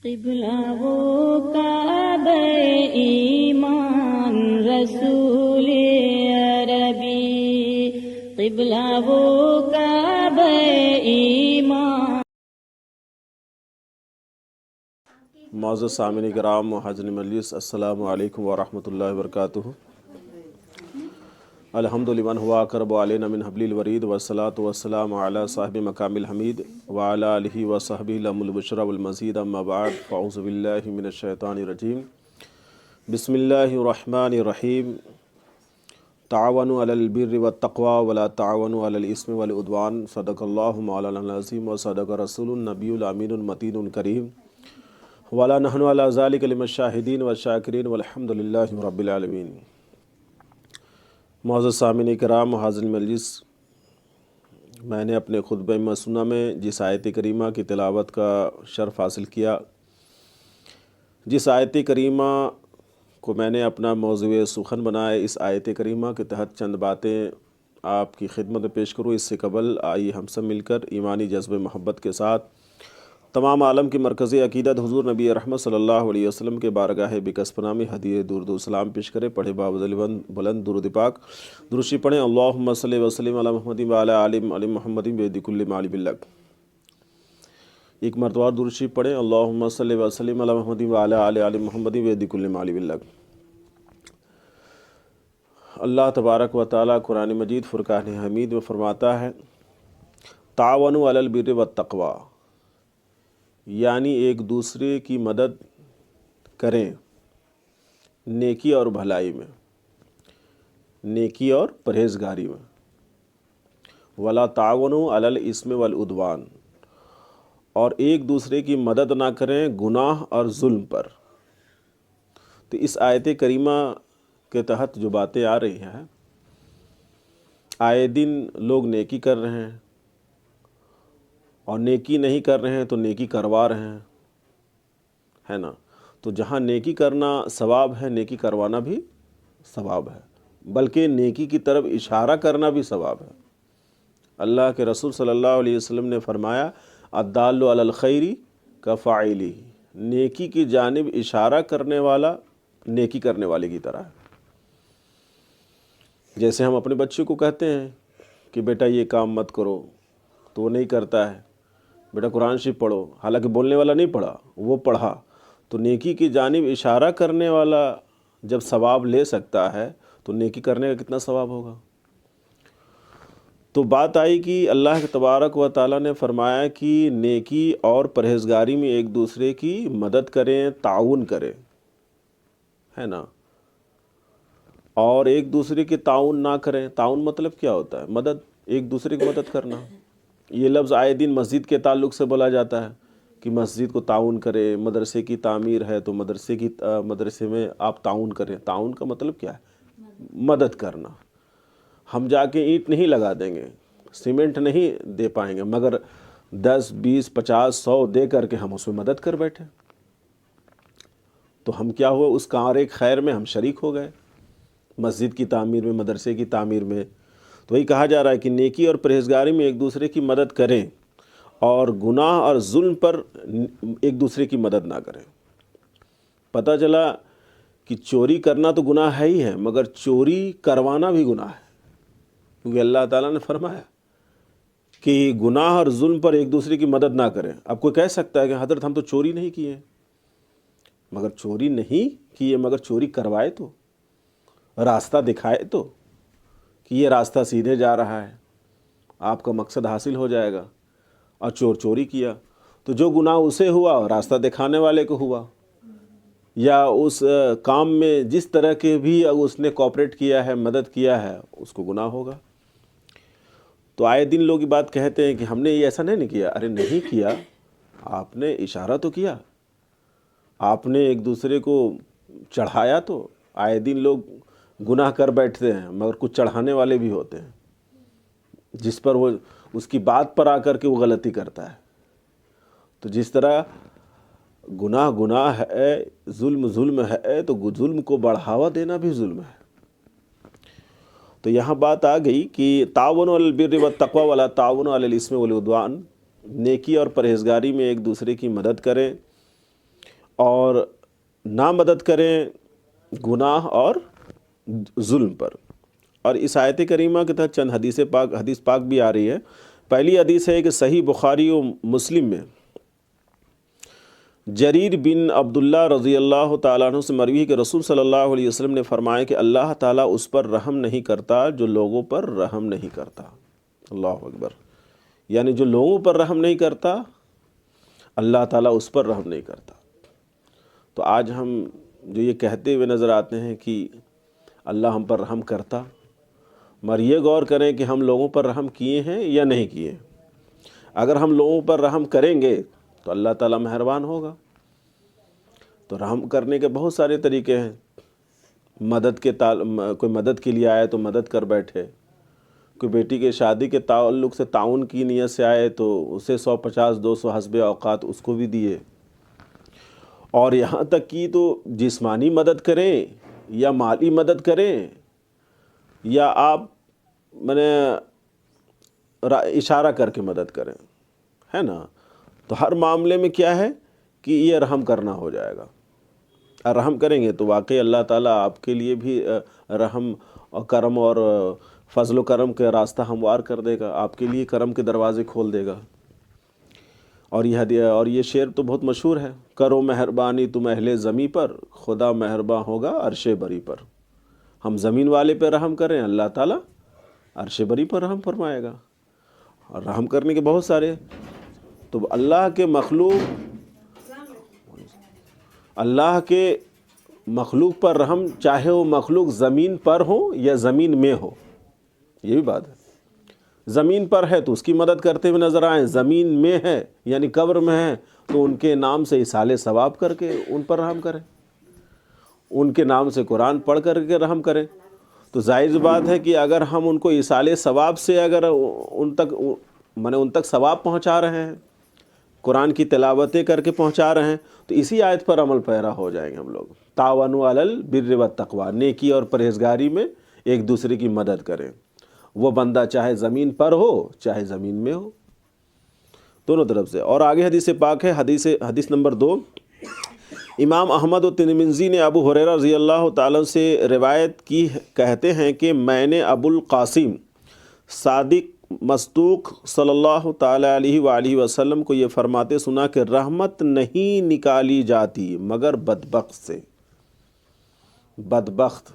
قبلہ وہ کعبہ ایمان رسول عربی، قبلہ وہ کعبہ ایمان۔ معزز سامعین کرام و حاضرین مجلس، السلام علیکم ورحمۃ اللہ وبرکاتہ۔ الحمد لمن ہوا اقرب علینا من حبل الورید والصلاة والسلام علی صاحب مقام الحمید وعلی آلہ وصحبہ لهم البشرى والمزید، اما بعد فاعوذ باللہ من الشیطان الرجیم، بسم اللہ الرحمن الرحیم۔ تعاونوا علی البر والتقوی ولا تعاونوا علی الاثم والعدوان، صدق اللہ مولانا العظیم وصدق رسول النبی الامین المتین الکریم، ولا نحن علی ذلک لمن الشاہدین والشاکرین والحمد للہ رب العالمین۔ معزز سامعین کرام، حاضرین مجلس، میں نے اپنے خطبہ مسنونہ میں جس آیت کریمہ کی تلاوت کا شرف حاصل کیا، جس آیت کریمہ کو میں نے اپنا موضوع سخن بنایا، اس آیت کریمہ کے تحت چند باتیں آپ کی خدمت میں پیش کروں۔ اس سے قبل آئیے ہم سب مل کر ایمانی جذبہ محبت کے ساتھ تمام عالم کی مرکزی عقیدت حضور نبی رحمت صلی اللہ علیہ وسلم کے بارگاہ بکسب نامی ہدیہ درود و سلام پیش کرے۔ پڑھے باوزل بلند درود پاک درشی پڑھیں، اللہم صلی وسلم علی محمد وعلی آل محمد بیدی کل معلی باللہ۔ ایک مرتبہ درشی پڑھیں، اللہم صلی وسلم علی محمد وعلی آل محمد بیدی کل معلی باللہ۔ اللہ تبارک و تعالیٰ قرآن مجید فرقان حمید میں فرماتا ہے، تعاونوا علی البر والتقوی، یعنی ایک دوسرے کی مدد کریں نیکی اور بھلائی میں، نیکی اور پرہیزگاری میں۔ ولا تعاونوا علی الاثم والعدوان، اور ایک دوسرے کی مدد نہ کریں گناہ اور ظلم پر۔ تو اس آیت کریمہ کے تحت جو باتیں آ رہی ہیں، آئے دن لوگ نیکی کر رہے ہیں اور نیکی نہیں کر رہے ہیں تو نیکی کروا رہے ہیں، ہے نا؟ تو جہاں نیکی کرنا ثواب ہے، نیکی کروانا بھی ثواب ہے، بلکہ نیکی کی طرف اشارہ کرنا بھی ثواب ہے۔ اللہ کے رسول صلی اللہ علیہ وسلم نے فرمایا، الدال علی الخیر کفاعلہ، نیکی کی جانب اشارہ کرنے والا نیکی کرنے والے کی طرح ہے۔ جیسے ہم اپنے بچے کو کہتے ہیں کہ بیٹا یہ کام مت کرو، تو وہ نہیں کرتا ہے، بیٹا قرآن شریف پڑھو، حالانکہ بولنے والا نہیں پڑھا، وہ پڑھا۔ تو نیکی کی جانب اشارہ کرنے والا جب ثواب لے سکتا ہے تو نیکی کرنے کا کتنا ثواب ہوگا۔ تو بات آئی کہ اللہ تبارک و تعالیٰ نے فرمایا کہ نیکی اور پرہیزگاری میں ایک دوسرے کی مدد کریں، تعاون کریں، ہے نا؟ اور ایک دوسرے کی تعاون نہ کریں۔ تعاون مطلب کیا ہوتا ہے؟ مدد، ایک دوسرے کی مدد کرنا۔ یہ لفظ آئے دن مسجد کے تعلق سے بولا جاتا ہے کہ مسجد کو تعاون کرے، مدرسے کی تعمیر ہے تو مدرسے میں آپ تعاون کریں۔ تعاون کا مطلب کیا ہے؟ مدد کرنا۔ ہم جا کے اینٹ نہیں لگا دیں گے، سیمنٹ نہیں دے پائیں گے، مگر 10 20 50 100 دے کر کے ہم اس میں مدد کر بیٹھے تو ہم کیا ہوا؟ اس کار ایک خیر میں ہم شریک ہو گئے، مسجد کی تعمیر میں، مدرسے کی تعمیر میں۔ تو وہی کہا جا رہا ہے کہ نیکی اور پرہیزگاری میں ایک دوسرے کی مدد کریں اور گناہ اور ظلم پر ایک دوسرے کی مدد نہ کریں۔ پتہ چلا کہ چوری کرنا تو گناہ ہے ہی ہے، مگر چوری کروانا بھی گناہ ہے، کیونکہ اللہ تعالیٰ نے فرمایا کہ گناہ اور ظلم پر ایک دوسرے کی مدد نہ کریں۔ اب کوئی کہہ سکتا ہے کہ حضرت ہم تو چوری نہیں کیے، مگر چوری نہیں کیے، مگر چوری کروائے تو، راستہ دکھائے تو کہ یہ راستہ سیدھے جا رہا ہے، آپ کا مقصد حاصل ہو جائے گا، اور چوری کیا تو جو گناہ اسے ہوا راستہ دکھانے والے کو ہوا، یا اس کام میں جس طرح کے بھی اس نے کوآپریٹ کیا ہے، مدد کیا ہے، اس کو گناہ ہوگا۔ تو آئے دن لوگ یہ بات کہتے ہیں کہ ہم نے یہ ایسا نہیں کیا۔ ارے نہیں کیا، آپ نے اشارہ تو کیا، آپ نے ایک دوسرے کو چڑھایا۔ تو آئے دن لوگ گناہ کر بیٹھتے ہیں، مگر کچھ چڑھانے والے بھی ہوتے ہیں جس پر وہ اس کی بات پر آ کر کے وہ غلطی کرتا ہے۔ تو جس طرح گناہ ہے، ظلم ہے، تو ظلم کو بڑھاوا دینا بھی ظلم ہے۔ تو یہاں بات آ گئی کہ تعاونوا علی البر والتقوی ولا تعاونوا علی الاثم والعدوان، نیکی اور پرہیزگاری میں ایک دوسرے کی مدد کریں اور نہ مدد کریں گناہ اور ظلم پر۔ اور اس آیت کریمہ کے تحت چند حدیث پاک بھی آ رہی ہے۔ پہلی حدیث ہے کہ صحیح بخاری و مسلم میں جریر بن عبداللہ رضی اللہ تعالیٰ عنہ سے مروی ہے کہ رسول صلی اللہ علیہ وسلم نے فرمایا کہ اللہ تعالیٰ اس پر رحم نہیں کرتا جو لوگوں پر رحم نہیں کرتا۔ اللہ اکبر، یعنی جو لوگوں پر رحم نہیں کرتا اللہ تعالیٰ اس پر رحم نہیں کرتا۔ تو آج ہم جو یہ کہتے ہوئے نظر آتے ہیں کہ اللہ ہم پر رحم کرتا، مگر یہ غور کریں کہ ہم لوگوں پر رحم کیے ہیں یا نہیں کیے۔ اگر ہم لوگوں پر رحم کریں گے تو اللہ تعالیٰ مہربان ہوگا۔ تو رحم کرنے کے بہت سارے طریقے ہیں۔ کوئی مدد کے لیے آئے تو مدد کر بیٹھے، کوئی بیٹی کے شادی کے تعلق سے تعاون کی نیت سے آئے تو اسے 150 200 حسب اوقات اس کو بھی دیے، اور یہاں تک کہ تو جسمانی مدد کریں یا مالی مدد کریں یا آپ اشارہ کر کے مدد کریں، ہے نا، تو ہر معاملے میں کیا ہے کہ یہ رحم کرنا ہو جائے گا۔ اور رحم کریں گے تو واقعی اللہ تعالیٰ آپ کے لیے بھی رحم اور کرم اور فضل و کرم کے راستہ ہموار کر دے گا، آپ کے لیے کرم کے دروازے کھول دے گا۔ اور یہ شعر تو بہت مشہور ہے، کرو مہربانی تم اہل زمیں پر، خدا مہرباں ہوگا عرش بری پر۔ ہم زمین والے پہ رحم کریں، اللہ تعالیٰ عرش بری پر رحم فرمائے گا۔ اور رحم کرنے کے بہت سارے، تو اللہ کے مخلوق پر رحم، چاہے وہ مخلوق زمین پر ہو یا زمین میں ہو، یہ بھی بات ہے۔ زمین پر ہے تو اس کی مدد کرتے ہوئے نظر آئیں، زمین میں ہے یعنی قبر میں ہے تو ان کے نام سے اصالِ ثواب کر کے ان پر رحم کریں، ان کے نام سے قرآن پڑھ کر کے رحم کریں۔ تو ظاہر بات ہے کہ اگر ہم ان کو اصالِ ثواب سے اگر ان تک ثواب پہنچا رہے ہیں، قرآن کی تلاوتیں کر کے پہنچا رہے ہیں، تو اسی آیت پر عمل پیرا ہو جائیں گے ہم لوگ۔ تعاونوا علی البر والتقوی، نیکی اور پرہیزگاری میں ایک دوسرے کی مدد کریں، وہ بندہ چاہے زمین پر ہو چاہے زمین میں ہو، دونوں طرف سے۔ اور آگے حدیث پاک ہے، حدیث نمبر 2، امام احمد و ترمذی نے ابو ہریرہ رضی اللہ تعالیٰ سے روایت کی، کہتے ہیں کہ میں نے ابو القاسم صادق مصدوق صلی اللہ تعالیٰ علیہ وآلہ وسلم کو یہ فرماتے سنا کہ رحمت نہیں نکالی جاتی مگر بدبخت سے۔ بدبخت،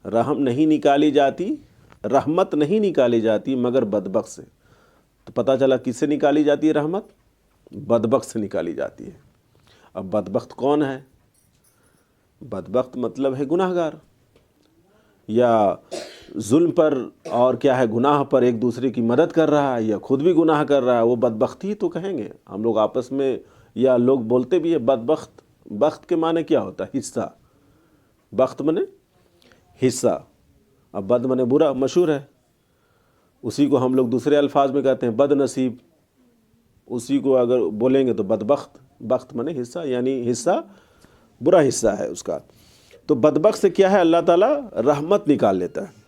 رحم نہیں نکالی جاتی، رحمت نہیں نکالی جاتی مگر بدبخت سے۔ تو پتہ چلا کس سے نکالی جاتی ہے رحمت؟ بدبخت سے نکالی جاتی ہے۔ اب بدبخت کون ہے؟ بدبخت مطلب ہے گناہ گار، یا ظلم پر اور کیا ہے گناہ پر ایک دوسرے کی مدد کر رہا ہے یا خود بھی گناہ کر رہا ہے، وہ بدبختی تو کہیں گے ہم لوگ آپس میں، یا لوگ بولتے بھی ہیں بدبخت۔ بخت کے معنی کیا ہوتا ہے؟ حصہ۔ بخت منے حصہ، اب بد منے برا، مشہور ہے، اسی کو ہم لوگ دوسرے الفاظ میں کہتے ہیں بد نصیب، اسی کو اگر بولیں گے تو بدبخت۔ بخت منے حصہ، یعنی حصہ برا حصہ ہے اس کا۔ تو بدبخت سے کیا ہے اللہ تعالیٰ رحمت نکال لیتا ہے۔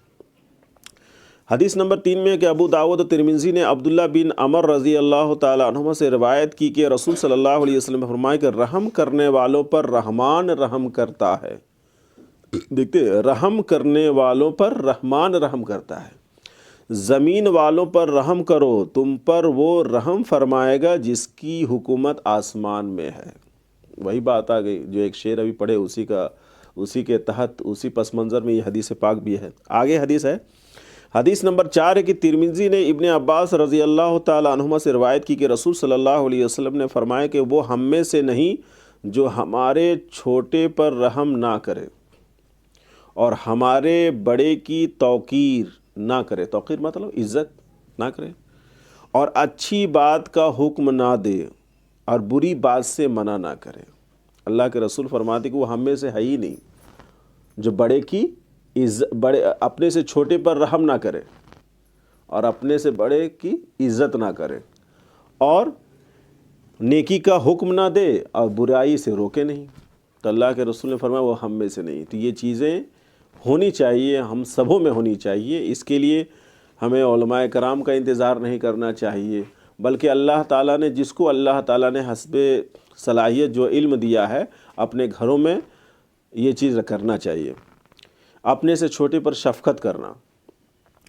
حدیث نمبر 3 میں کہ ابو داؤد و ترمذی نے عبداللہ بن عمر رضی اللہ تعالیٰ عنہما سے روایت کی کہ رسول صلی اللہ علیہ وسلم نے فرمایا کہ رحم کرنے والوں پر رحمان رحم کرتا ہے۔ دیکھتے، رحم کرنے والوں پر رحمان رحم کرتا ہے۔ زمین والوں پر رحم کرو، تم پر وہ رحم فرمائے گا جس کی حکومت آسمان میں ہے۔ وہی بات آ گئی جو ایک شعر ابھی پڑھے، اسی کے تحت اسی پس منظر میں یہ حدیث پاک بھی ہے۔ آگے حدیث ہے، حدیث نمبر 4 ہے کہ ترمذی نے ابن عباس رضی اللہ تعالی عنہما سے روایت کی کہ رسول صلی اللہ علیہ وسلم نے فرمایا کہ وہ ہم میں سے نہیں جو ہمارے چھوٹے پر رحم نہ کرے اور ہمارے بڑے کی توقیر نہ کرے۔ توقیر مطلب عزت نہ کرے، اور اچھی بات کا حکم نہ دے اور بری بات سے منع نہ کرے۔ اللہ کے رسول فرماتے کہ وہ ہم میں سے ہے ہی نہیں جو اپنے سے چھوٹے پر رحم نہ کرے اور اپنے سے بڑے کی عزت نہ کرے، اور نیکی کا حکم نہ دے اور برائی سے روکے نہیں۔ تو اللہ کے رسول نے فرمایا وہ ہم میں سے نہیں۔ تو یہ چیزیں ہونی چاہیے، ہم سبوں میں ہونی چاہیے۔ اس کے لیے ہمیں علماء کرام کا انتظار نہیں کرنا چاہیے، بلکہ اللہ تعالیٰ نے جس کو اللہ تعالیٰ نے حسب صلاحیت جو علم دیا ہے اپنے گھروں میں یہ چیز کرنا چاہیے. اپنے سے چھوٹے پر شفقت کرنا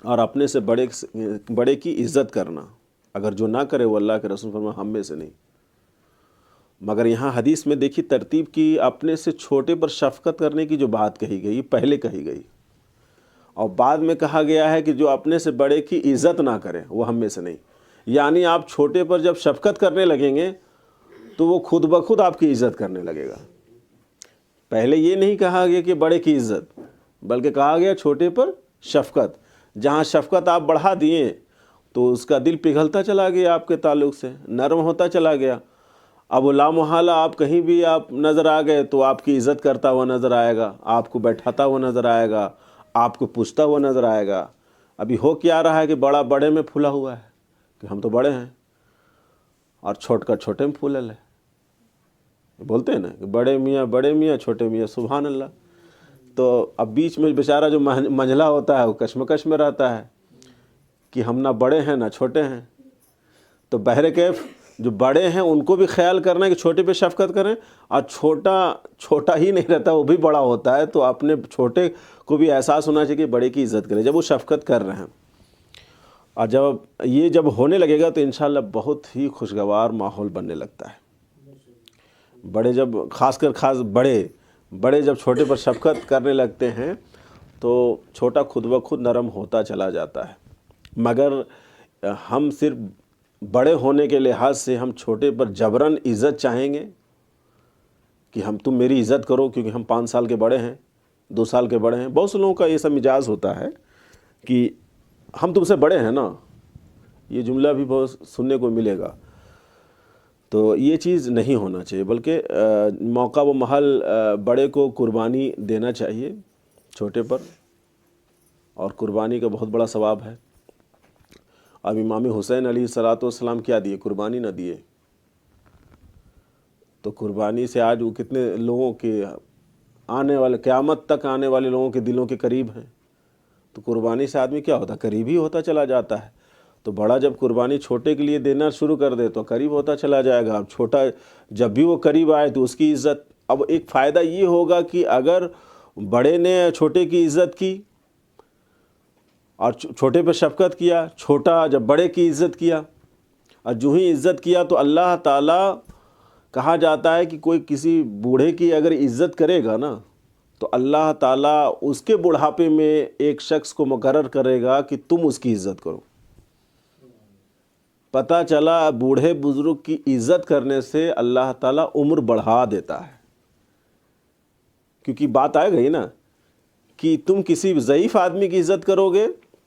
اور اپنے سے بڑے کی عزت کرنا. اگر جو نہ کرے وہ اللہ کے رسول فرمایا ہم میں سے نہیں. مگر یہاں حدیث میں دیکھی ترتیب کی، اپنے سے چھوٹے پر شفقت کرنے کی جو بات کہی گئی پہلے کہی گئی، اور بعد میں کہا گیا ہے کہ جو اپنے سے بڑے کی عزت نہ کرے وہ ہم میں سے نہیں. یعنی آپ چھوٹے پر جب شفقت کرنے لگیں گے تو وہ خود بخود آپ کی عزت کرنے لگے گا. پہلے یہ نہیں کہا گیا کہ بڑے کی عزت، بلکہ کہا گیا چھوٹے پر شفقت. جہاں شفقت آپ بڑھا دیے تو اس کا دل پگھلتا چلا گیا، آپ کے تعلق سے نرم ہوتا چلا گیا. اب لامحالہ آپ کہیں بھی آپ نظر آ گئے تو آپ کی عزت کرتا ہوا نظر آئے گا، آپ کو بیٹھاتا ہوا نظر آئے گا، آپ کو پوچھتا ہوا نظر آئے گا. ابھی ہو کیا رہا ہے کہ بڑا بڑے میں پھولا ہوا ہے کہ ہم تو بڑے ہیں، اور چھوٹا چھوٹے میں پھولل ہے. بولتے ہیں نا کہ بڑے میاں چھوٹے میاں، سبحان اللہ. تو اب بیچ میں بیچارہ جو منجلا ہوتا ہے وہ کشمکش میں رہتا ہے کہ ہم نہ بڑے ہیں نہ چھوٹے ہیں. تو بہرکیف جو بڑے ہیں ان کو بھی خیال کرنا ہے کہ چھوٹے پہ شفقت کریں، اور چھوٹا ہی نہیں رہتا وہ بھی بڑا ہوتا ہے، تو اپنے چھوٹے کو بھی احساس ہونا چاہیے کہ بڑے کی عزت کریں جب وہ شفقت کر رہے ہیں. اور جب ہونے لگے گا تو انشاءاللہ بہت ہی خوشگوار ماحول بننے لگتا ہے. بڑے جب خاص بڑے جب چھوٹے پر شفقت کرنے لگتے ہیں تو چھوٹا خود بخود نرم ہوتا چلا جاتا ہے. مگر ہم صرف بڑے ہونے کے لحاظ سے ہم چھوٹے پر جبراً عزت چاہیں گے کہ تم میری عزت کرو کیونکہ ہم 5 سال کے بڑے ہیں، 2 سال کے بڑے ہیں. بہت سے لوگوں کا یہ سب مزاج ہوتا ہے کہ ہم تم سے بڑے ہیں نا. یہ جملہ بھی بہت سننے کو ملے گا. تو یہ چیز نہیں ہونا چاہیے، بلکہ موقع و محل بڑے کو قربانی دینا چاہیے چھوٹے پر، اور قربانی کا بہت بڑا ثواب ہے. اب امام حسین علیہ السلام کیا دیے؟ قربانی نہ دیے. تو قربانی سے آج وہ کتنے لوگوں کے آنے والے قیامت تک آنے والے لوگوں کے دلوں کے قریب ہیں. تو قربانی سے آدمی کیا ہوتا؟ قریب ہی ہوتا چلا جاتا ہے. تو بڑا جب قربانی چھوٹے کے لیے دینا شروع کر دے تو قریب ہوتا چلا جائے گا. اب چھوٹا جب بھی وہ قریب آئے تو اس کی عزت. اب ایک فائدہ یہ ہوگا کہ اگر بڑے نے چھوٹے کی عزت کی اور چھوٹے پہ شفقت کیا، چھوٹا جب بڑے کی عزت کیا، اور جو ہی عزت کیا تو اللہ تعالیٰ کہا جاتا ہے کہ کوئی کسی بوڑھے کی اگر عزت کرے گا نا تو اللہ تعالیٰ اس کے بڑھاپے میں ایک شخص کو مقرر کرے گا کہ تم اس کی عزت کرو. پتہ چلا بوڑھے بزرگ کی عزت کرنے سے اللہ تعالیٰ عمر بڑھا دیتا ہے. کیونکہ بات آئے گئی نا کہ تم کسی ضعیف آدمی کی عزت کرو گے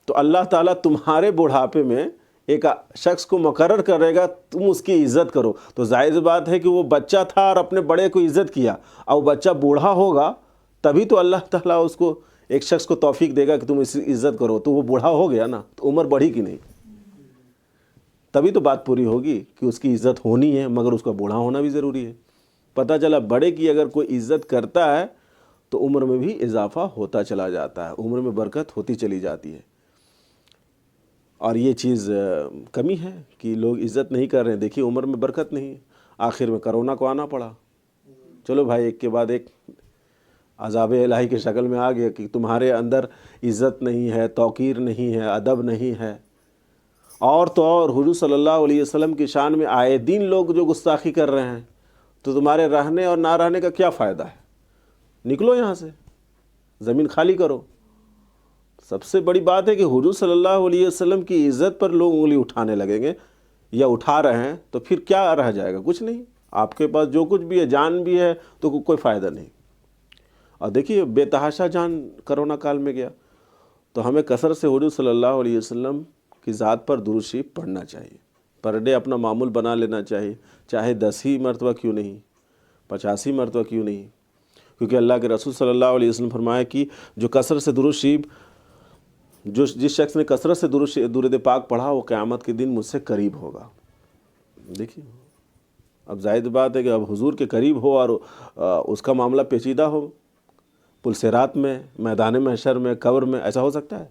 تو اللہ تعالیٰ تمہارے بڑھاپے میں ایک شخص کو مقرر کرے گا تم اس کی عزت کرو. تو ظاہر بات ہے کہ وہ بچہ تھا اور اپنے بڑے کو عزت کیا، اور وہ بچہ بوڑھا ہوگا تبھی تو اللہ تعالیٰ اس کو ایک شخص کو توفیق دے گا کہ تم اس کی عزت کرو. تو وہ بوڑھا ہو گیا نا، تو عمر بڑھی کہ نہیں؟ تبھی تو بات پوری ہوگی کہ اس کی عزت ہونی ہے، مگر اس کا بوڑھا ہونا بھی ضروری ہے. پتہ چلا بڑے کی اگر کوئی عزت کرتا ہے تو عمر میں بھی اضافہ ہوتا چلا جاتا ہے، عمر میں برکت ہوتی چلی جاتی ہے. اور یہ چیز کمی ہے کہ لوگ عزت نہیں کر رہے ہیں. دیکھیے عمر میں برکت نہیں، آخر میں کرونا کو آنا پڑا. چلو بھائی، ایک کے بعد ایک عذاب الہی کی شکل میں آ گیا کہ تمہارے اندر عزت نہیں ہے، توقیر نہیں ہے، ادب نہیں ہے. اور تو اور حضور صلی اللہ علیہ وسلم کی شان میں آئے دن لوگ جو گستاخی کر رہے ہیں، تو تمہارے رہنے اور نہ رہنے کا کیا فائدہ ہے؟ نکلو یہاں سے، زمین خالی کرو. سب سے بڑی بات ہے کہ حضور صلی اللہ علیہ وسلم کی عزت پر لوگ انگلی اٹھانے لگیں گے یا اٹھا رہے ہیں تو پھر کیا رہ جائے گا؟ کچھ نہیں. آپ کے پاس جو کچھ بھی ہے، جان بھی ہے، تو کوئی فائدہ نہیں. اور دیکھیے بے تحاشا جان کرونا کال میں گیا. تو ہمیں کثرت سے حضور صلی اللہ علیہ وسلم کی ذات پر درود شریف پڑھنا چاہیے. پر ڈے اپنا معمول بنا لینا چاہیے، چاہے 10 ہی مرتبہ کیوں نہیں، 85 مرتبہ کیوں نہیں. کیونکہ اللہ کے رسول صلی اللہ علیہ وسلم فرمایا کہ جو کثرت سے درود شریف جس شخص نے کثرت سے درود پاک پڑھا وہ قیامت کے دن مجھ سے قریب ہوگا. دیکھیے اب ظاہر بات ہے کہ اب حضور کے قریب ہو اور اس کا معاملہ پیچیدہ ہو، پل صراط میں، میدان محشر میں، قبر میں، ایسا ہو سکتا ہے؟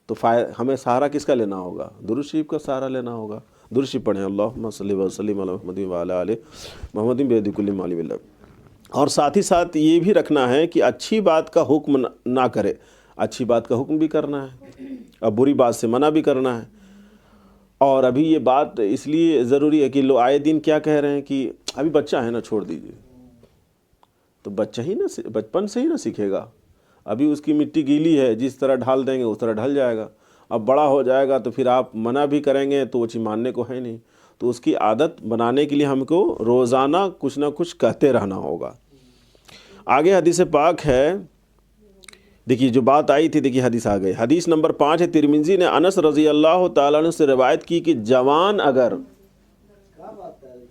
تو ہمیں سہارا کس کا لینا ہوگا؟ درود شریف کا سہارا لینا ہوگا. درشی پڑھیں اللہم صلی وسلم علی محمد وعلی آل محمد بیدی کل معلوم اللہ. اور ساتھ ہی ساتھ یہ بھی رکھنا ہے کہ اچھی بات کا حکم نہ کرے، اچھی بات کا حکم بھی کرنا ہے اور بری بات سے منع بھی کرنا ہے. اور ابھی یہ بات اس لیے ضروری ہے کہ لوگ آئے دن کیا کہہ رہے ہیں کہ ابھی بچہ ہے نا، چھوڑ دیجئے. تو بچہ ہی نہ بچپن سے ہی نہ سیکھے گا. ابھی اس کی مٹی گیلی ہے، جس طرح ڈھال دیں گے اس طرح ڈھل جائے گا. اب بڑا ہو جائے گا تو پھر آپ منع بھی کریں گے تو وہ چیز ماننے کو ہے نہیں. تو اس کی عادت بنانے کے لیے ہم کو روزانہ کچھ نہ کچھ کہتے رہنا ہوگا. آگے حدیث پاک ہے، دیکھیے جو بات آئی تھی، دیکھیے حدیث آ گئی. حدیث نمبر 5 ہے، ترمذی نے انس رضی اللہ تعالیٰ عنہ سے روایت کی کہ جوان اگر،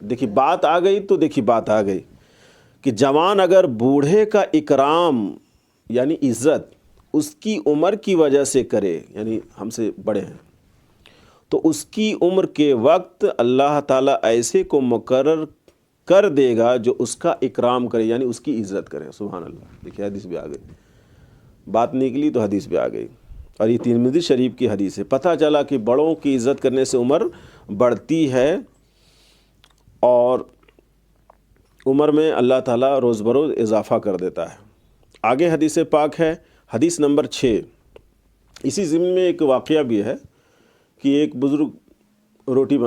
دیکھیے بات آ گئی تو دیکھیے بات آ گئی کہ جوان اگر بوڑھے کا اکرام یعنی عزت اس کی عمر کی وجہ سے کرے، یعنی ہم سے بڑے ہیں، تو اس کی عمر کے وقت اللہ تعالیٰ ایسے کو مقرر کر دے گا جو اس کا اکرام کرے، یعنی اس کی عزت کرے. سبحان اللہ. دیکھیے حدیث بھی آ گئی، بات نکلی تو حدیث بھی آ گئی. اور یہ ترمذی شریف کی حدیث ہے. پتہ چلا کہ بڑوں کی عزت کرنے سے عمر بڑھتی ہے اور عمر میں اللہ تعالیٰ روز بروز اضافہ کر دیتا ہے. آگے حدیث پاک ہے، حدیث نمبر 6. اسی ضمن میں ایک واقعہ بھی ہے کہ ایک بزرگ روٹی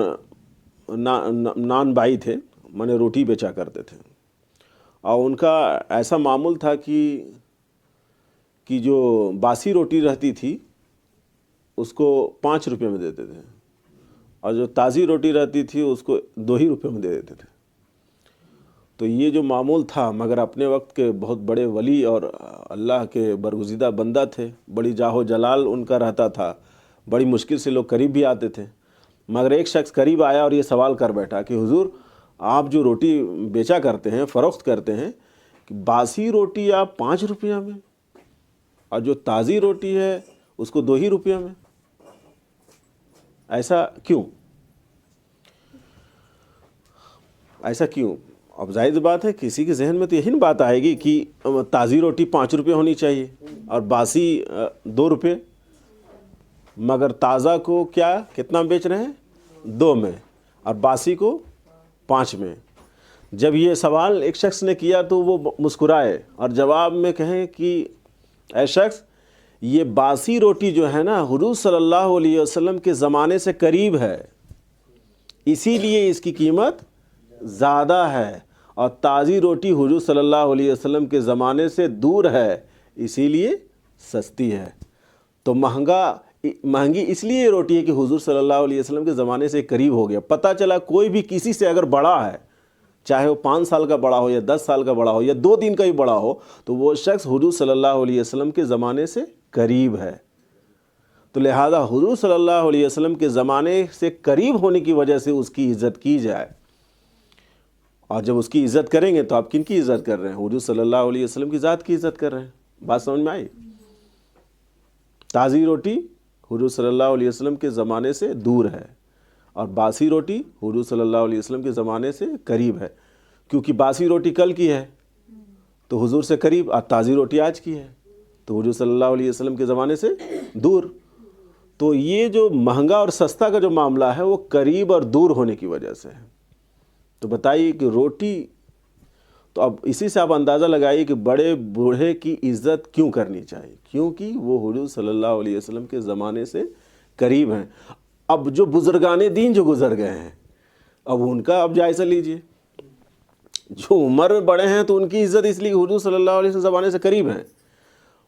نان بائی تھے، مانے روٹی بیچا کرتے تھے، اور ان کا ایسا معمول تھا کہ جو باسی روٹی رہتی تھی اس کو 5 روپے میں دیتے تھے، اور جو تازی روٹی رہتی تھی اس کو 2 ہی روپے میں دے دیتے تھے. تو یہ جو معمول تھا، مگر اپنے وقت کے بہت بڑے ولی اور اللہ کے برگزیدہ بندہ تھے، بڑی جاہ و جلال ان کا رہتا تھا، بڑی مشکل سے لوگ قریب بھی آتے تھے. مگر ایک شخص قریب آیا اور یہ سوال کر بیٹھا کہ حضور آپ جو روٹی بیچا کرتے ہیں، فروخت کرتے ہیں، کہ باسی روٹی آپ 5 روپیہ میں اور جو تازی روٹی ہے اس کو 2 ہی روپیہ میں، ایسا کیوں؟ ایسا کیوں؟ اب ظاہر بات ہے کسی کے ذہن میں تو یہی بات آئے گی کہ تازی روٹی 5 روپے ہونی چاہیے اور باسی 2 روپے، مگر تازہ کو کتنا بیچ رہے ہیں؟ 2 میں، اور باسی کو 5 میں. جب یہ سوال ایک شخص نے کیا تو وہ مسکرائے اور جواب میں کہیں کہ اے شخص، یہ باسی روٹی جو ہے نا حضور صلی اللہ علیہ وسلم کے زمانے سے قریب ہے، اسی لیے اس کی قیمت زیادہ ہے، اور تازی روٹی حضور صلی اللہ علیہ وسلم کے زمانے سے دور ہے، اسی لیے سستی ہے. تو مہنگی اس لیے روٹی ہے کہ حضور صلی اللہ علیہ وسلم کے زمانے سے قریب ہو گیا. پتہ چلا کوئی بھی کسی سے اگر بڑا ہے، چاہے وہ 5 سال کا بڑا ہو یا 10 سال کا بڑا ہو یا 2 دن کا ہی بڑا ہو، تو وہ شخص حضور صلی اللہ علیہ وسلم کے زمانے سے قریب ہے. تو لہذا حضور صلی اللہ علیہ وسلم کے زمانے سے قریب ہونے کی وجہ سے اس کی عزت کی جائے. اور جب اس کی عزت کریں گے تو آپ کن کی عزت کر رہے ہیں؟ حضور صلی اللہ علیہ وسلم کی ذات کی عزت کر رہے ہیں. بات سمجھ میں آئی؟ تازی روٹی حضور صلی اللہ علیہ وسلم کے زمانے سے دور ہے اور باسی روٹی حضور صلی اللہ علیہ وسلم کے زمانے سے قریب ہے. کیونکہ باسی روٹی کل کی ہے تو حضور سے قریب، اور تازی روٹی آج کی ہے تو حضور صلی اللہ علیہ وسلم کے زمانے سے دور. تو یہ جو مہنگا اور سستا کا جو معاملہ ہے وہ قریب اور دور ہونے کی وجہ سے ہے. تو بتائیے کہ روٹی، تو اب اسی سے آپ اندازہ لگائیے کہ بڑے بوڑھے کی عزت کیوں کرنی چاہیے، کیونکہ وہ حضور صلی اللہ علیہ وسلم کے زمانے سے قریب ہیں. اب جو بزرگان دین جو گزر گئے ہیں، اب ان کا اب جائزہ لیجئے. جو عمر میں بڑے ہیں تو ان کی عزت اس لیے حضور صلی اللہ علیہ وسلم زمانے سے قریب ہیں،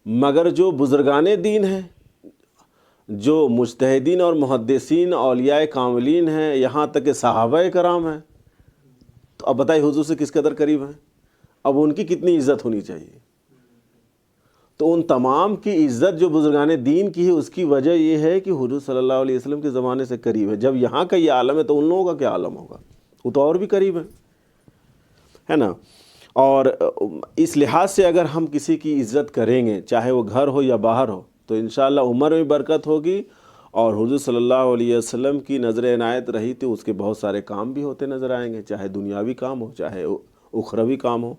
مگر جو بزرگان دین ہیں، جو مجتہدین اور محدثین اولیاء کاملین ہیں، یہاں تک کہ صحابہ کرام ہیں، تو اب بتائیے حضور سے کس قدر قریب ہیں، اب ان کی کتنی عزت ہونی چاہیے. تو ان تمام کی عزت جو بزرگان دین کی ہے، اس کی وجہ یہ ہے کہ حضور صلی اللہ علیہ وسلم کے زمانے سے قریب ہے. جب یہاں کا یہ عالم ہے تو ان لوگوں کا کیا عالم ہوگا؟ وہ تو اور بھی قریب ہے نا. اور اس لحاظ سے اگر ہم کسی کی عزت کریں گے، چاہے وہ گھر ہو یا باہر ہو، تو انشاءاللہ عمر میں برکت ہوگی. اور حضور صلی اللہ علیہ وسلم کی نظر عنایت رہی تو اس کے بہت سارے کام بھی ہوتے نظر آئیں گے، چاہے دنیاوی کام ہو چاہے اخروی کام ہو.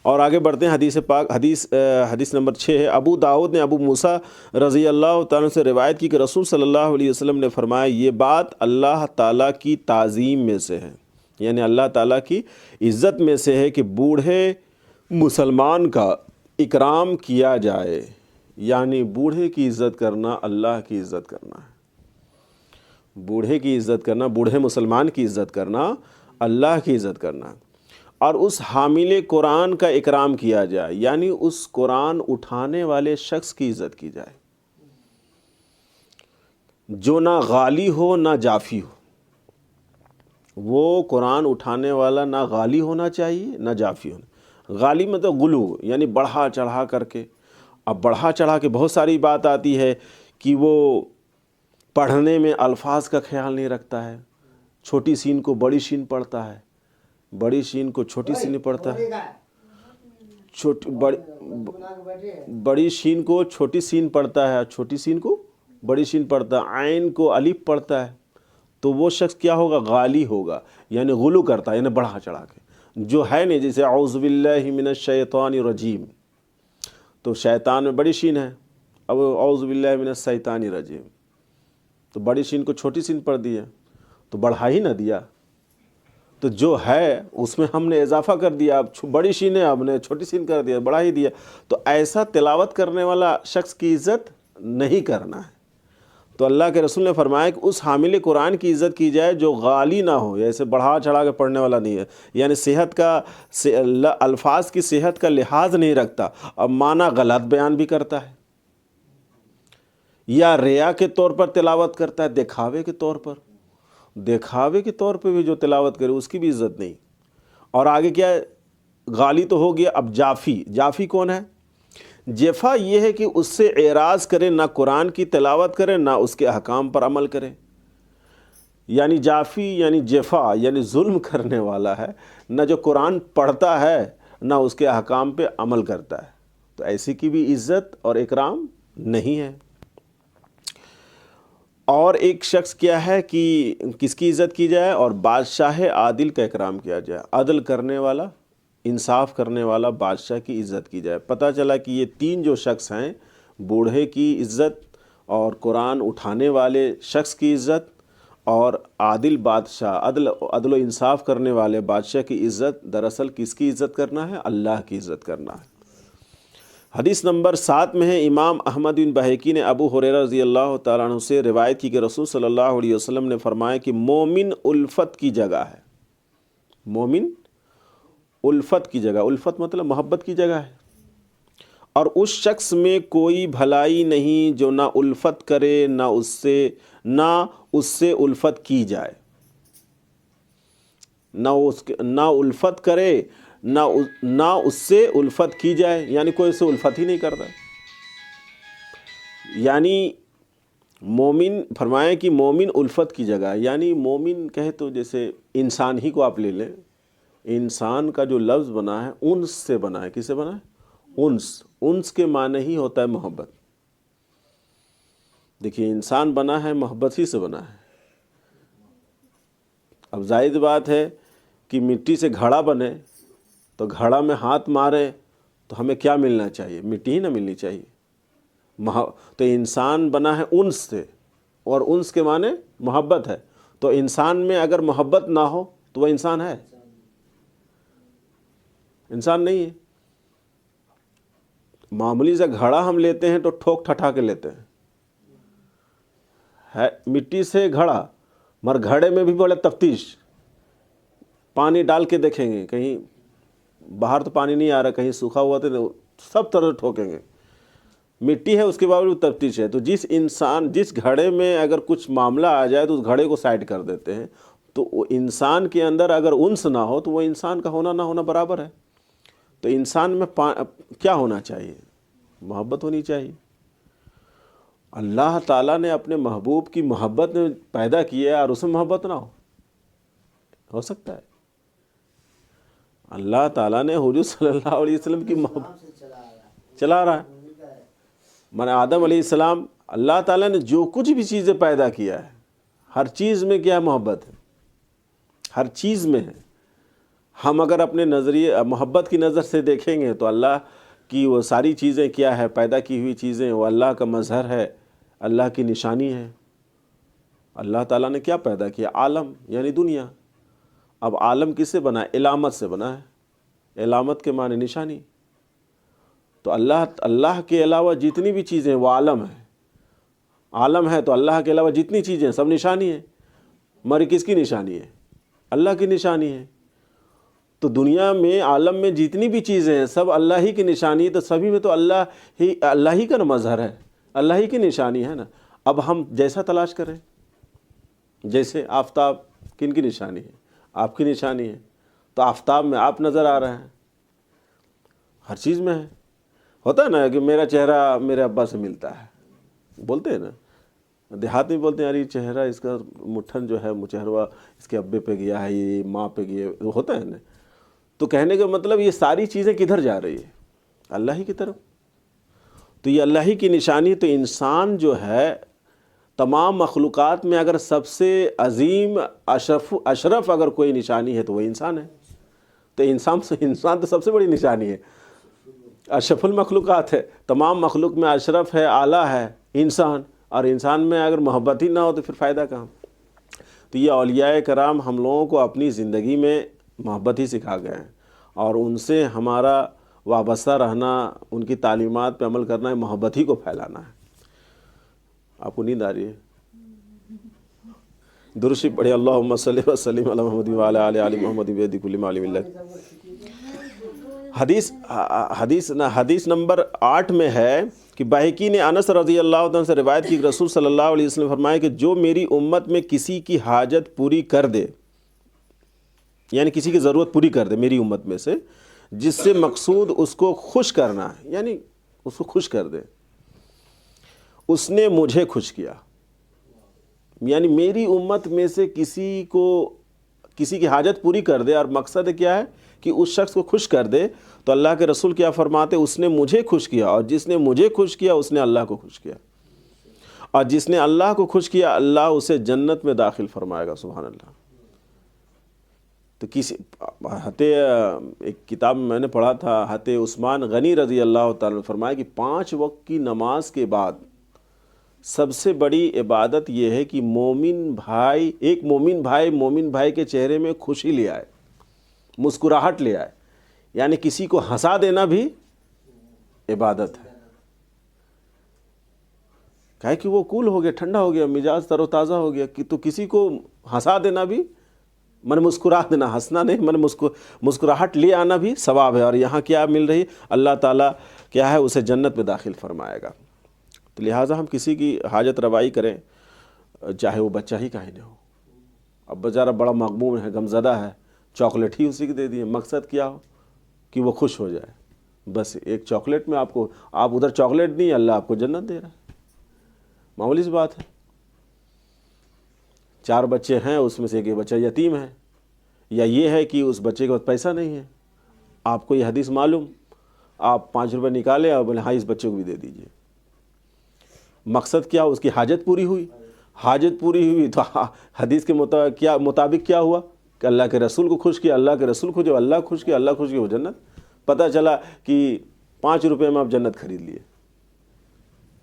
اور آگے بڑھتے ہیں حدیث پاک. حدیث نمبر 6 ہے. ابو داؤد نے ابو موسیٰ رضی اللہ تعالیٰ سے روایت کی کہ رسول صلی اللہ علیہ وسلم نے فرمایا یہ بات اللہ تعالیٰ کی تعظیم میں سے ہے، یعنی اللہ تعالیٰ کی عزت میں سے ہے کہ بوڑھے مسلمان کا اکرام کیا جائے. یعنی بوڑھے کی عزت کرنا اللہ کی عزت کرنا ہے. بوڑھے کی عزت کرنا، بوڑھے مسلمان کی عزت کرنا اللہ کی عزت کرنا. اور اس حامل قرآن کا اکرام کیا جائے، یعنی اس قرآن اٹھانے والے شخص کی عزت کی جائے جو نہ غالی ہو نہ جافی ہو. وہ قرآن اٹھانے والا نہ غالی ہونا چاہیے نہ جافی ہونا. غالی مطلب غلو، یعنی بڑھا چڑھا کر کے. اب بڑھا چڑھا کے بہت ساری بات آتی ہے کہ وہ پڑھنے میں الفاظ کا خیال نہیں رکھتا ہے، چھوٹی سین کو بڑی شین پڑھتا ہے، بڑی شین کو چھوٹی سین پڑھتا ہے، بڑی شین کو چھوٹی سین پڑھتا ہے، چھوٹی سین کو بڑی شین پڑھتا ہے، عین کو الف پڑھتا ہے. تو وہ شخص کیا ہوگا؟ غالی ہوگا، یعنی غلو کرتا ہے، یعنی بڑھا چڑھا کے. جو ہے نہیں، جیسے اعوذ باللہ من الشیطان الرجیم، تو شیطان میں بڑی شین ہے، اب اعوذ باللہ من الشیطان الرجیم، تو بڑی شین کو چھوٹی سین پڑھ دی ہے، تو بڑھا ہی نہ دیا. تو جو ہے اس میں ہم نے اضافہ کر دیا، اب بڑی شین ہے ہم نے چھوٹی سین کر دیا، بڑھا ہی دیا. تو ایسا تلاوت کرنے والا شخص کی عزت نہیں کرنا ہے. تو اللہ کے رسول نے فرمایا کہ اس حامل قرآن کی عزت کی جائے جو غالی نہ ہو، ایسے بڑھا چڑھا کے پڑھنے والا نہیں ہے، یعنی صحت کا الفاظ کی صحت کا لحاظ نہیں رکھتا، اب معنی غلط بیان بھی کرتا ہے، یا ریا کے طور پر تلاوت کرتا ہے، دکھاوے کے طور پر. دکھاوے کے طور پہ بھی جو تلاوت کرے اس کی بھی عزت نہیں. اور آگے کیا ہے؟ غالی تو ہو گیا. اب جافی. جافی کون ہے؟ جفا یہ ہے کہ اس سے اعراض کرے، نہ قرآن کی تلاوت کرے نہ اس کے احکام پر عمل کرے. یعنی جافی یعنی جفا یعنی ظلم کرنے والا ہے، نہ جو قرآن پڑھتا ہے نہ اس کے احکام پہ عمل کرتا ہے. تو ایسی کی بھی عزت اور اکرام نہیں ہے. اور ایک شخص کیا ہے کہ کس کی عزت کی جائے؟ اور بادشاہ عادل کا اکرام کیا جائے. عدل کرنے والا، انصاف کرنے والا بادشاہ کی عزت کی جائے. پتہ چلا کہ یہ تین جو شخص ہیں، بوڑھے کی عزت اور قرآن اٹھانے والے شخص کی عزت اور عادل بادشاہ، عدل و انصاف کرنے والے بادشاہ کی عزت، دراصل کس کی عزت کرنا ہے؟ اللہ کی عزت کرنا ہے. حدیث نمبر 7 میں ہے. امام احمد بن بہیقی نے ابو ہریرہ رضی اللہ تعالیٰ عنہ سے روایت کی کہ رسول صلی اللہ علیہ وسلم نے فرمایا کہ مومن الفت کی جگہ ہے. مومن الفت کی جگہ، الفت مطلب محبت کی جگہ ہے. اور اس شخص میں کوئی بھلائی نہیں جو نہ الفت کرے نہ اس سے الفت کی جائے. نہ الفت کرے نہ اس سے الفت کی جائے، یعنی کوئی اس سے الفت ہی نہیں کرتا. یعنی مومن فرمایا کہ مومن الفت کی جگہ، یعنی مومن کہے تو جیسے انسان ہی کو آپ لے لیں. انسان کا جو لفظ بنا ہے انس سے بنا ہے. کس سے بنا ہے؟ انس کے معنی ہی ہوتا ہے محبت. دیکھیے انسان بنا ہے محبت ہی سے بنا ہے. اب زائد بات ہے کہ مٹی سے گھڑا بنے تو گھڑا میں ہاتھ مارے تو ہمیں کیا ملنا چاہیے؟ مٹی ہی نہ ملنی چاہیے. تو انسان بنا ہے انس سے، اور انس کے معنی محبت ہے. تو انسان میں اگر محبت نہ ہو تو وہ انسان ہے؟ انسان نہیں ہے. معمولی سے گھڑا ہم لیتے ہیں تو ٹھوک ٹھٹا کے لیتے ہیں، ہے مٹی سے گھڑا، مگر گھڑے میں بھی بڑے تفتیش، پانی ڈال کے دیکھیں گے، کہیں باہر تو پانی نہیں آ رہا، کہیں سوکھا ہوا تو سب طرح ٹھوکیں گے. مٹی ہے اس کے باوجود تفتیش ہے. تو جس گھڑے میں اگر کچھ معاملہ آ جائے تو اس گھڑے کو سائڈ کر دیتے ہیں. تو وہ انسان کے اندر اگر انس نہ ہو تو وہ انسان کا ہونا نہ ہونا برابر ہے. تو انسان میں کیا ہونا چاہیے؟ محبت ہونی چاہیے. اللہ تعالیٰ نے اپنے محبوب کی محبت میں پیدا کی ہے اور اس میں محبت نہ ہو سکتا ہے؟ اللہ تعالیٰ نے حضور صلی اللہ علیہ وسلم کی محبت چلا رہا ہے. من آدم علیہ السلام، اللہ تعالیٰ نے جو کچھ بھی چیزیں پیدا کیا ہے ہر چیز میں کیا محبت ہے؟ ہر چیز میں ہے. ہم اگر اپنے نظریے محبت کی نظر سے دیکھیں گے تو اللہ کی وہ ساری چیزیں کیا ہے، پیدا کی ہوئی چیزیں وہ اللہ کا مظہر ہے، اللہ کی نشانی ہے۔ اللہ تعالیٰ نے کیا پیدا کیا؟ عالم یعنی دنیا۔ اب عالم کس سے بنا ہے؟ علامت سے بنا ہے۔ علامت کے معنی نشانی۔ تو اللہ کے علاوہ جتنی بھی چیزیں وہ عالم ہے۔ عالم ہے تو اللہ کے علاوہ جتنی چیزیں سب نشانی ہے۔ مگر کس کی نشانی ہے؟ اللہ کی نشانی ہے۔ تو دنیا میں عالم میں جتنی بھی چیزیں ہیں سب اللہ ہی کی نشانی ہے، تو سبھی میں تو اللہ ہی کا مظہر ہے، اللہ ہی کی نشانی ہے نا۔ اب ہم جیسا تلاش کریں، جیسے آفتاب کن کی نشانی ہے؟ آپ کی نشانی ہے، تو آفتاب میں آپ نظر آ رہے ہیں، ہر چیز میں ہے۔ ہوتا ہے نا کہ میرا چہرہ میرے ابا سے ملتا ہے، بولتے ہیں نا، دیہات میں بولتے ہیں یار یہ چہرہ اس کا مٹھن جو ہے چہرہ اس کے ابے پہ گیا ہے، یہ ماں پہ گیا، ہوتا ہے نا۔ تو کہنے کا مطلب یہ ساری چیزیں کدھر جا رہی ہے؟ اللہ ہی کی طرف۔ تو یہ اللہ ہی کی نشانی ہے۔ تو انسان جو ہے تمام مخلوقات میں اگر سب سے عظیم اشرف اگر کوئی نشانی ہے تو وہ انسان ہے۔ تو انسان تو سب سے بڑی نشانی ہے، اشرف المخلوقات ہے، تمام مخلوق میں اشرف ہے، اعلیٰ ہے انسان۔ اور انسان میں اگر محبت ہی نہ ہو تو پھر فائدہ کہاں؟ تو یہ اولیاء کرام ہم لوگوں کو اپنی زندگی میں محبت ہی سکھا گئے ہیں، اور ان سے ہمارا وابستہ رہنا، ان کی تعلیمات پہ عمل کرنا ہے، محبت ہی کو پھیلانا ہے۔ آپ کو نیند آ رہی ہے؟ درود شریف پڑھے، اللہم صلی وسلم علی محمد وعلی آل محمد بیدی کل ما علم لک۔ حدیث نمبر 8 میں ہے کہ بہقی نے انس رضی اللہ عنہ سے روایت کی کہ رسول صلی اللہ علیہ وسلم فرمائے کہ جو میری امت میں کسی کی حاجت پوری کر دے، یعنی کسی کی ضرورت پوری کر دے میری امت میں سے، جس سے مقصود اس کو خوش کرنا ہے، یعنی اس کو خوش کر دے، اس نے مجھے خوش کیا۔ یعنی میری امت میں سے کسی کی حاجت پوری کر دے، اور مقصد کیا ہے کہ اس شخص کو خوش کر دے، تو اللہ کے رسول کیا فرماتے؟ اس نے مجھے خوش کیا، اور جس نے مجھے خوش کیا اس نے اللہ کو خوش کیا، اور جس نے اللہ کو خوش کیا اللہ اسے جنت میں داخل فرمائے گا۔ سبحان اللہ۔ تو ایک کتاب میں نے پڑھا تھا، حضرت عثمان غنی رضی اللہ تعالیٰ نے فرمایا کہ 5 وقت کی نماز کے بعد سب سے بڑی عبادت یہ ہے کہ ایک مومن بھائی کے چہرے میں خوشی لے آئے، مسکراہٹ لے آئے، یعنی کسی کو ہنسا دینا بھی عبادت ہے۔ کہے کہ وہ کول ہو گیا، ٹھنڈا ہو گیا، مزاج تر و تازہ ہو گیا، کہ تو کسی کو ہنسا دینا بھی، مسکرا دینا، ہنسنا نہیں، مسکراہٹ لے آنا بھی ثواب ہے۔ اور یہاں کیا مل رہی؟ اللہ تعالیٰ کیا ہے اسے جنت میں داخل فرمائے گا۔ تو لہٰذا ہم کسی کی حاجت روائی کریں، چاہے وہ بچہ ہی کہیں نہ ہو۔ اب بیچارہ بڑا مغموم ہے، غمزدہ ہے، چاکلیٹ ہی اسی کو دے دیے، مقصد کیا ہو کہ وہ خوش ہو جائے۔ بس ایک چاکلیٹ میں آپ ادھر چاکلیٹ دی، اللہ آپ کو جنت دے رہا ہے، معمولی سی بات ہے۔ 4 بچے ہیں، اس میں سے ایک بچہ یتیم ہے، یا یہ ہے کہ اس بچے کے پاس پیسہ نہیں ہے، آپ کو یہ حدیث معلوم، آپ 5 روپے نکالے اور بولے ہاں اس بچے کو بھی دے دیجئے۔ مقصد کیا؟ اس کی حاجت پوری ہوئی۔ حاجت پوری ہوئی تو حدیث کے مطابق کیا ہوا کہ اللہ کے رسول کو خوش کیا، اللہ کے رسول کو جو اللہ خوش کیا، اللہ خوش کیا وہ جنت۔ پتہ چلا کہ 5 روپے میں آپ جنت خرید لیے،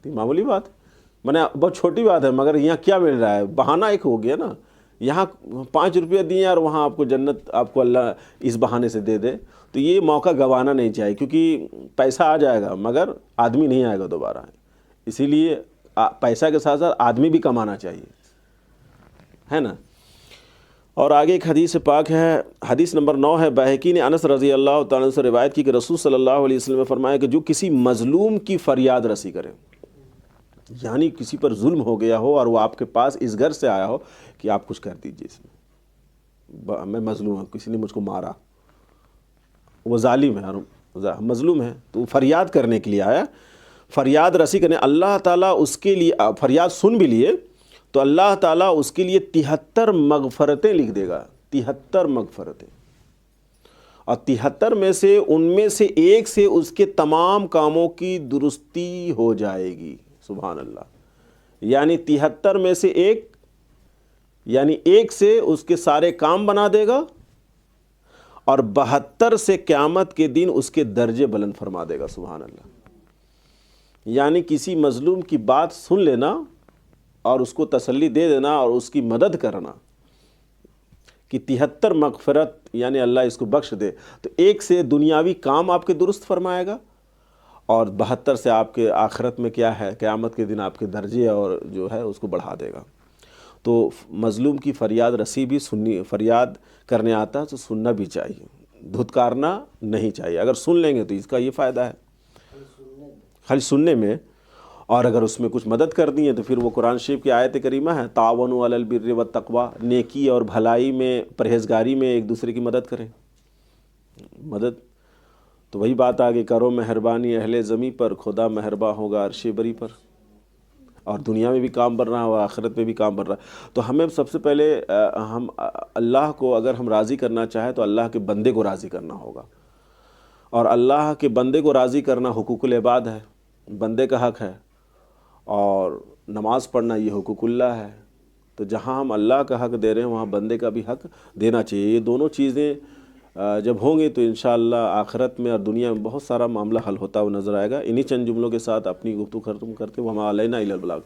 تو معمولی بات ہے، بہت چھوٹی بات ہے، مگر یہاں کیا مل رہا ہے؟ بہانہ ایک ہو گیا نا، یہاں 5 روپے دیے اور وہاں آپ کو جنت آپ کو اللہ اس بہانے سے دے دے، تو یہ موقع گنوانا نہیں چاہیے، کیونکہ پیسہ آ جائے گا مگر آدمی نہیں آئے گا دوبارہ۔ اسی لیے پیسہ کے ساتھ ساتھ آدمی بھی کمانا چاہیے، ہے نا۔ اور آگے ایک حدیث پاک ہے، حدیث نمبر 9 ہے، بہقی نے انس رضی اللہ تعالیٰ سے روایت کی کہ رسول صلی اللہ علیہ وسلم نے فرمایا کہ جو کسی مظلوم کی فریاد رسی کرے، یعنی کسی پر ظلم ہو گیا ہو اور وہ آپ کے پاس اس گھر سے آیا ہو کہ آپ کچھ کر دیجئے، اس میں مظلوم ہوں، کسی نے مجھ کو مارا، وہ ظالم ہے اور مظلوم ہے، تو فریاد کرنے کے لیے آیا، فریاد رسی کرنے، اللہ تعالیٰ اس کے لیے فریاد سن بھی لیے تو اللہ تعالیٰ اس کے لیے 73 مغفرتیں لکھ دے گا، 73 مغفرتیں، اور 73 میں سے ان میں سے ایک سے اس کے تمام کاموں کی درستی ہو جائے گی۔ سبحان اللہ۔ یعنی 73 میں سے ایک سے اس کے سارے کام بنا دے گا، اور 72 سے قیامت کے دن اس کے درجے بلند فرما دے گا. سبحان اللہ. یعنی کسی مظلوم کی بات سن لینا اور اس کو تسلی دے دینا اور اس کی مدد کرنا کہ 73 مغفرت یعنی اللہ اس کو بخش دے، تو ایک سے دنیاوی کام آپ کے درست فرمائے گا اور 72 سے آپ کے آخرت میں کیا ہے، قیامت کے دن آپ کے درجے اور جو ہے اس کو بڑھا دے گا. تو مظلوم کی فریاد رسی بھی سننی، فریاد کرنے آتا ہے تو سننا بھی چاہیے، دھتکارنا نہیں چاہیے. اگر سن لیں گے تو اس کا یہ فائدہ ہے خالی سننے میں، اور اگر اس میں کچھ مدد کر دی ہے تو پھر وہ قرآن شریف کی آیت کریمہ ہے، تعاونوا علی البر والتقوی، نیکی اور بھلائی میں، پرہیزگاری میں ایک دوسرے کی مدد کریں. مدد تو وہی بات آگے، کرو مہربانی اہل زمیں پر، خدا مہرباں ہوگا عرش بری پر. اور دنیا میں بھی کام بن رہا ہو، آخرت میں بھی کام بن رہا ہے. تو ہمیں سب سے پہلے ہم اللہ کو اگر ہم راضی کرنا چاہیں تو اللہ کے بندے کو راضی کرنا ہوگا، اور اللہ کے بندے کو راضی کرنا حقوق العباد ہے، بندے کا حق ہے، اور نماز پڑھنا یہ حقوق اللہ ہے. تو جہاں ہم اللہ کا حق دے رہے ہیں وہاں بندے کا بھی حق دینا چاہیے. یہ دونوں چیزیں جب ہوں گی تو انشاءاللہ آخرت میں اور دنیا میں بہت سارا معاملہ حل ہوتا ہوا نظر آئے گا. انہی چند جملوں کے ساتھ اپنی گفتگو ختم کرتے وما علینا الا البلاغ.